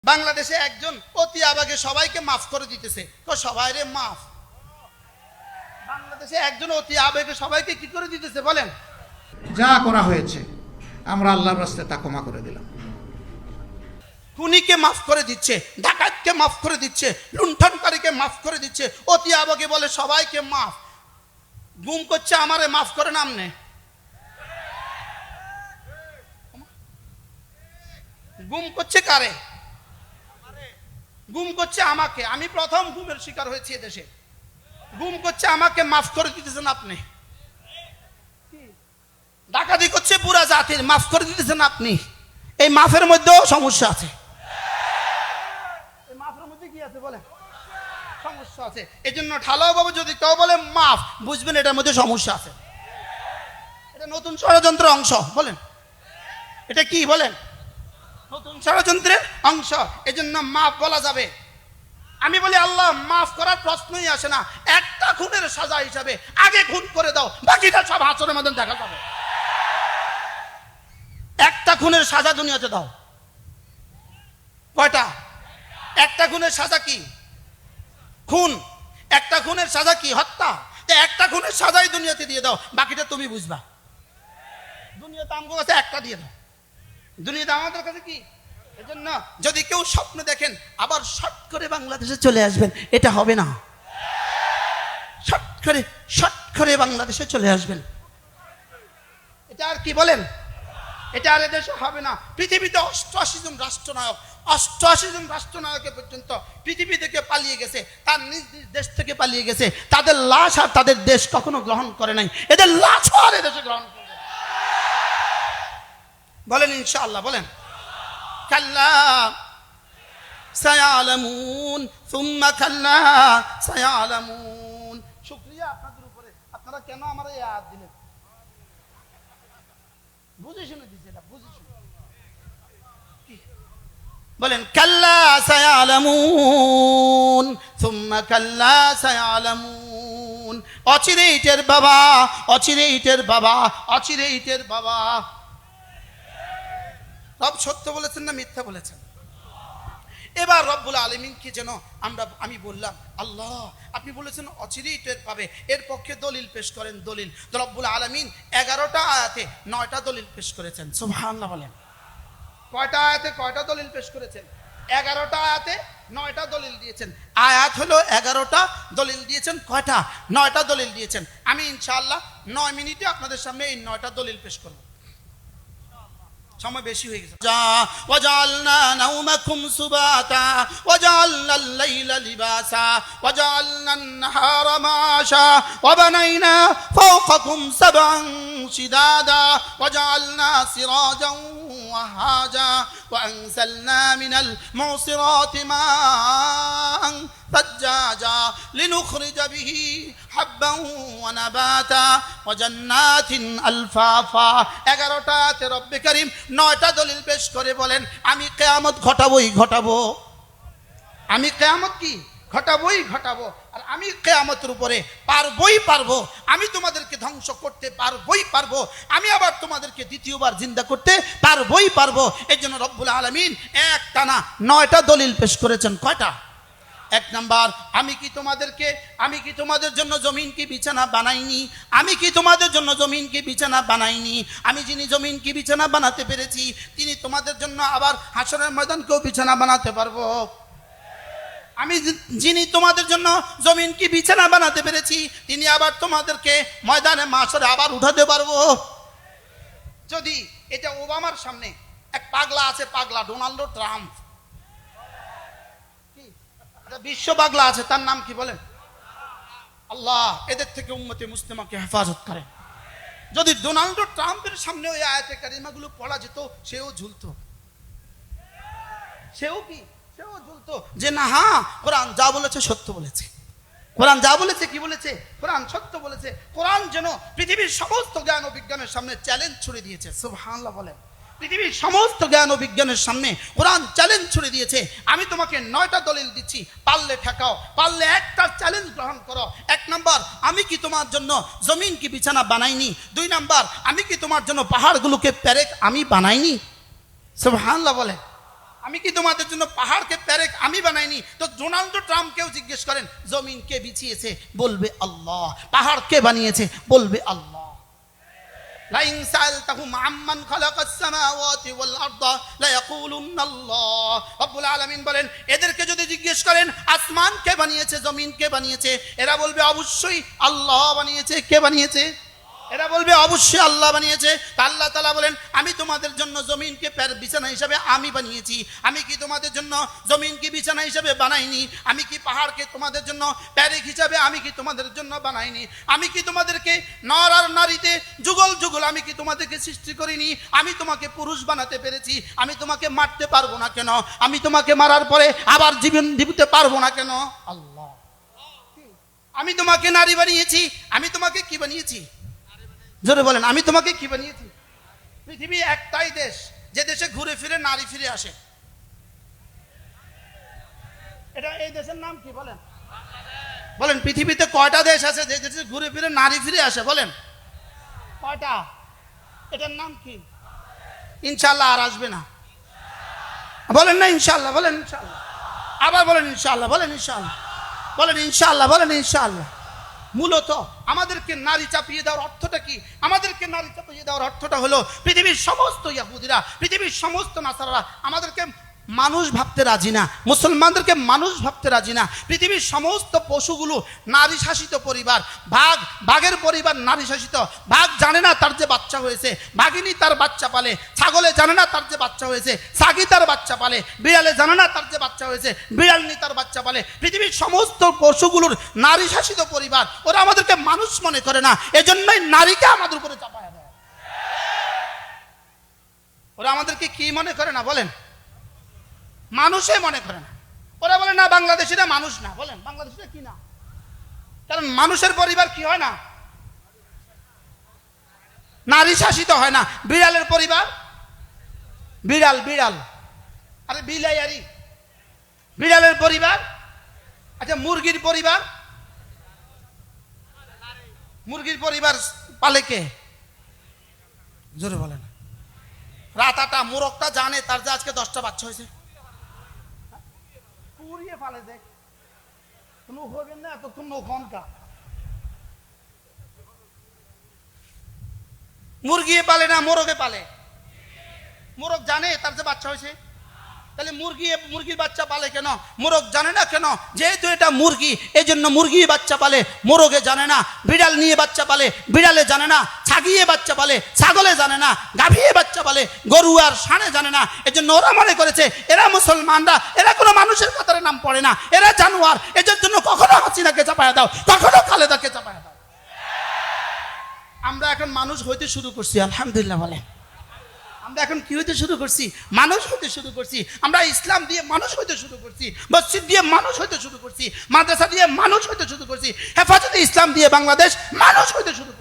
বাংলাদেশে একজন অতি আবেগে সবাইকে মাফ করে দিতেছে, তো সবাই রে মাফ। বাংলাদেশে একজন অতি আবেগে সবাইকে কি করে দিতেছে বলেন? যা করা হয়েছে আমরা আল্লাহর রাস্তায় তা ক্ষমা করে দিলাম। খুনিকে মাফ করে দিচ্ছে, ডাকাতকে মাফ করে দিচ্ছে, লুণ্ঠনকারীকে মাফ করে দিচ্ছে, অতি আবেগে বলে সবাইকে মাফ। গুম করছে আমারে মাফ করে নামনে, গুম করছে কারে? গুম করছে আমাকে। আমি প্রথম গুমের শিকার হয়েছি এদেশে। গুম করছে আমাকে, মাফ করে দিতেছেন আপনি। ডাকাতি করছে পুরা জাতির, মাফ করে দিতেছেন আপনি। এই মাফের মধ্যেও সমস্যা আছে। এই মাফের মধ্যে কি আছে বলেন? সমস্যা আছে। এই জন্য ঢালাও বাবু যদি কেউ বলে মাফ, বুঝবেন এটার মধ্যে সমস্যা আছে। এটা নতুন ষড়যন্ত্রের অংশ বলেন। এটা কি বলেন? নতুন ষড়যন্ত্রের অংশ। এই জন্য মাফ বলা যাবে। আমি বলি আল্লাহ মাফ করার প্রশ্নই আসে না। একটা খুনের সাজা হিসাবে আগে খুন করে দাও, বাকিটা সব হাসরের মধ্যে দেখা যাবে। একটা খুনের সাজা দুনিয়াতে দাও। কয়টা? একটা খুনের সাজা কি? খুন। একটা খুনের সাজা কি? হত্যা। একটা খুনের সাজাই দুনিয়াতে দিয়ে দাও, বাকিটা তুমি বুঝবা। দুনিয়াতে আমগো কাছে একটা দিয়ে দাও, দুনিয়াতে আমাদের কাছে কি? এজন্য যদি কেউ স্বপ্ন দেখেন আবার শর্ট করে বাংলাদেশে চলে আসবেন, এটা হবে না। শর্ট করে বাংলাদেশে চলে আসবেন, এটা আর কি বলেন? এটা আর এদেশে হবে না। পৃথিবীতে 88 জন রাষ্ট্রনায়ক, 88 জন রাষ্ট্রনায়কে পর্যন্ত পৃথিবী থেকে পালিয়ে গেছে, তার নিজ নিজ দেশ থেকে পালিয়ে গেছে। তাদের লাশ আর তাদের দেশ কখনো গ্রহণ করে নাই, এদের লাশ আর এদেশে গ্রহণ করবে। বলেন ইনশাআল্লাহ, বলেন। কাল্লা সায়ালামুন সুম্মা কাল্লা সায়ালামুন। শুকরিয়া আপনাদের উপরে, আপনারা কেন আমার এই আয়াত দিলেন? বুঝে শুনে দিচ্ছে, এটা বুঝে শুনে বলেন। কাল্লা সায়ালামুন সুম্মা কাল্লা সায়ালামুন। অচিরে ইটের বাবা, অচিরে ইটের বাবা, অচিরে ইটের বাবা। রব সত্য বলেছেন না মিথ্যা বলেছেন? এবার রব্বুল আলামিনকে যেন আমি বললাম আল্লাহ আপনি বলেছেন অচিরেই টের পাবে, এর পক্ষে দলিল পেশ করেন। দলিল তো রব্বুল আলামিন 11টা আয়াতে 9টা দলিল পেশ করেছেন। সুবহানাল্লাহ বলেন। কয়টা আয়াতে কয়টা দলিল পেশ করেছেন? 11টা আয়াতে 9টা দলিল দিয়েছেন। আয়াত হলো 11টা, দলিল দিয়েছেন কয়টা? 9টা দলিল দিয়েছেন। আমি ইনশাআল্লাহ 9 মিনিটে আপনাদের সামনে এই 9টা দলিল পেশ করব। সময় বেশি হয়ে গেছে। ওয়াজালনা নাওমাকুম সুবাতা ওয়াজালনা আল-লাইলা লিবাসা ওয়াজালনা আন-নাহারা মাশা ওয়াবানাইনা ফাওকাকুম সাবআন শিদাদা ওয়াজালনা সিরাজান ওয়াহাজা ওয়ানজালনা মিনাল মুসিরাতি মা'আন ثجاجا لنخرج به حبا ونباتا وجنات الفافا। 11টাতে রব্বে করিম 9টা দলিল পেশ করে বলেন আমি কিয়ামত ঘটাবোই ঘটাবো। আমি কিয়ামত কি ঘটাবোই ঘটাবো। আর আমি কিয়ামতের উপরে পারবোই পারবো। আমি তোমাদেরকে ধ্বংস করতে পারবোই পারবো। আমি আবার তোমাদেরকে দ্বিতীয়বার জিন্দা করতে পারবোই পারবো। এই জন্য রব্বুল আলামিন একটানা 9টা দলিল পেশ করেছেন। কয়টা? 1 নাম্বার, আমি কি তোমাদের জন্য জমিন কি বিছানা বানাইনি? আমি কি তোমাদের জন্য জমিন কি বিছানা বানাইনি? আমি যিনি জমিন কি বিছানা বানাতে পেরেছি, তিনি তোমাদের জন্য আবার হাসরের ময়দানকেও বিছানা বানাতে পারবো। আমি যিনি তোমাদের জন্য জমিন কি বিছানা বানাতে পেরেছি, তিনি আবার তোমাদেরকে ময়দানে মাশরে আবার উঠাতে পারবো। যদি এটা ওবামার সামনে এক পাগলা আছে, পাগলা ডোনাল্ড ট্রাম্প, বিশ্ব পাগলা আছে, তার নাম কি বলেন? আল্লাহ এদের থেকে উম্মতে মুসলিমাকে হেফাজত করেন। যদি ডোনাল্ড ট্রাম্পের সামনে ওই আয়াতে কারিমাগুলো পড়া যেত, সেও ঝুলতো। সেও ঝুলতো যে না, হ্যাঁ কোরআন যা বলেছে সত্য বলেছে। কোরআন যা বলেছে কি বলেছে? কোরআন সত্য বলেছে। কোরআন যেন পৃথিবীর সমস্ত জ্ঞান ও বিজ্ঞানের সামনে চ্যালেঞ্জ ছুড়ে দিয়েছে। সুবহানাল্লাহ বলেন। পৃথিবীর সমস্ত জ্ঞান ও বিজ্ঞানের সামনে কোরআন চ্যালেঞ্জ ছুড়ে দিয়েছে। আমি তোমাকে 9টা দলিল দিচ্ছি, পারলে ঠেকাও, পারলে একটা চ্যালেঞ্জ গ্রহণ করো। 1 নাম্বার, আমি কি তোমার জন্য জমিন কি বিছানা বানাইনি? 2 নাম্বার, আমি কি তোমার জন্য পাহাড়গুলোকে পেরেক আমি বানাইনি? সুবহানাল্লাহ বলে। আমি কি তোমাদের জন্য পাহাড়কে প্যারেক আমি বানাইনি? তো ডোনাল্ড ট্রাম্পকেও জিজ্ঞেস করেন জমিন কে বিছিয়েছে, বলবে আল্লাহ। পাহাড় কে বানিয়েছে, বলবে আল্লাহ। লাইন সালতাহুম আম্মান খালাকাস সামাওয়াতি ওয়াল আরদা লা ইয়াকুলুন্না আল্লাহ। রব্বুল আলামিন বলেন এদেরকে যদি জিজ্ঞেস করেন আসমান কে বানিয়েছে, জমিন কে বানিয়েছে, এরা বলবে অবশ্যই আল্লাহ বানিয়েছে। কে বানিয়েছে? এরা বলবে অবশ্যই আল্লাহ বানিয়েছে। তা আল্লাহ তাআলা বলেন আমি তোমাদের জন্য জমিনকে বিছানা হিসাবে আমি বানিয়েছি। আমি কি তোমাদের জন্য জমিনকে বিছানা হিসাবে বানাইনি? আমি কি পাহাড়কে তোমাদের জন্য প্যারেক হিসাবে আমি কি তোমাদের জন্য বানাইনি? আমি কি তোমাদেরকে নর আর নারীতে যুগল যুগল আমি কি তোমাদেরকে সৃষ্টি করিনি? আমি তোমাকে পুরুষ বানাতে পেরেছি। আমি তোমাকে মারতে পারবো না কেন? আমি তোমাকে মারার পরে আবার জীবন দিতে পারবো না কেন? আল্লাহ। আমি তোমাকে নারী বানিয়েছি। আমি তোমাকে কি বানিয়েছি? জোরে বলেন, আমি তোমাকে কি বানিয়েছি? পৃথিবী একটাই দেশ যে দেশে ঘুরে ফিরে নারী ফিরে আসে। এটা এই দেশের নাম কি বলেন? বলেন পৃথিবীতে কয়টা দেশ আছে যে দেশে ঘুরে ফিরে নারী ফিরে আসে? বলেন কয়টা? এটার নাম কি? ইনশাআল্লাহ আর আসবে না। বলেন না ইনশাআল্লাহ, বলেন ইনশাআল্লাহ। আবার বলেন ইনশাআল্লাহ, বলেন ইনশাআল্লাহ, বলেন ইনশাআল্লাহ, বলেন ইনশাআল্লাহ। মূলত আমাদেরকে নারী চাপিয়ে দেওয়ার অর্থটা কি? আমাদেরকে নারী চাপিয়ে দেওয়ার অর্থটা হলো পৃথিবীর সমস্ত ইহুদিরা, পৃথিবীর সমস্ত নাসারারা আমাদেরকে মানুষ ভাবতে রাজি না, মুসলমানদেরকে মানুষ ভাবতে রাজি না। পৃথিবীর সমস্ত পশুগুলো নারী শাসিত পরিবার। বাঘের পরিবার নারী শাসিত। বাঘ জানে না তার যে বাচ্চা হয়েছে, বাঘিনী তার বাচ্চা পালে। ছাগলে জানে না তার যে বাচ্চা হয়েছে, ছাগি তার বাচ্চা পালে। বিড়ালে জানে না তার যে বাচ্চা হয়েছে, বিড়ালনি তার বাচ্চা পালে। পৃথিবীর সমস্ত পশুগুলোর নারী শাসিত পরিবার। ওরা আমাদেরকে মানুষ মনে করে না, এজন্যই নারীকে আমাদের উপরে চাপায়া দেয়। ওরা আমাদেরকে কি মনে করে না? বলেন মানুষে মনে করে না। ওরা বলে না বাংলাদেশিরা মানুষ না। বলেন বাংলাদেশিরা কি না? কারণ মানুষের পরিবার কি হয় না? নারী শাসিত হয় না। বিড়ালের পরিবার বিড়াল বিড়াল আরে বিলাইয়ারি। বিড়ালের পরিবার আচ্ছা মুরগির পরিবার, মুরগির পরিবার পালে কে? জোরে বলেন। রাত 8টা মোরগটা জানে তার যে আজকে 10টা বাচ্চা হয়েছে। পুড়িয়ে ফালে দেখ কোনো হবেন না এতক্ষণ ঘন্টা। মুরগি পালে না মোরগে পালে? মোরগ জানে তার যে বাচ্চা হয়েছে। তাহলে মুরগির বাচ্চা পালে কেন? মোরগ জানে না কেন? যেহেতু এটা মুরগি এই জন্য মুরগি বাচ্চা পালে, মোরগে জানে না। বিড়াল নিয়ে বাচ্চা পালে, বিড়ালে জানে না। ছাগিয়ে বাচ্চা পালে, ছাগলে জানে না। গাভিয়ে বাচ্চা পালে, গরু আর ষাঁড়ে জানে না। এজন্য ওরা মনে করেছে এরা মুসলমানরা, এরা কোনো মানুষের কাতারে নাম পড়ে না, এরা জানোয়ার। এদের জন্য কখনো হাসিনাকে চাপায়া দাও, কখনো খালেদাকে চাপায়া দাও। আমরা এখন মানুষ হইতে শুরু করছি, আলহামদুলিল্লাহ বলে। আমরা এখন কি হইতে শুরু করছি? মানুষ হইতে শুরু করছি। আমরা ইসলাম দিয়ে মানুষ হইতে শুরু করছি, মসজিদ দিয়ে মানুষ হইতে শুরু করছি, মাদ্রাসা দিয়ে মানুষ হইতে শুরু করছি, হেফাজতে ইসলাম দিয়ে বাংলাদেশ মানুষ হইতে শুরু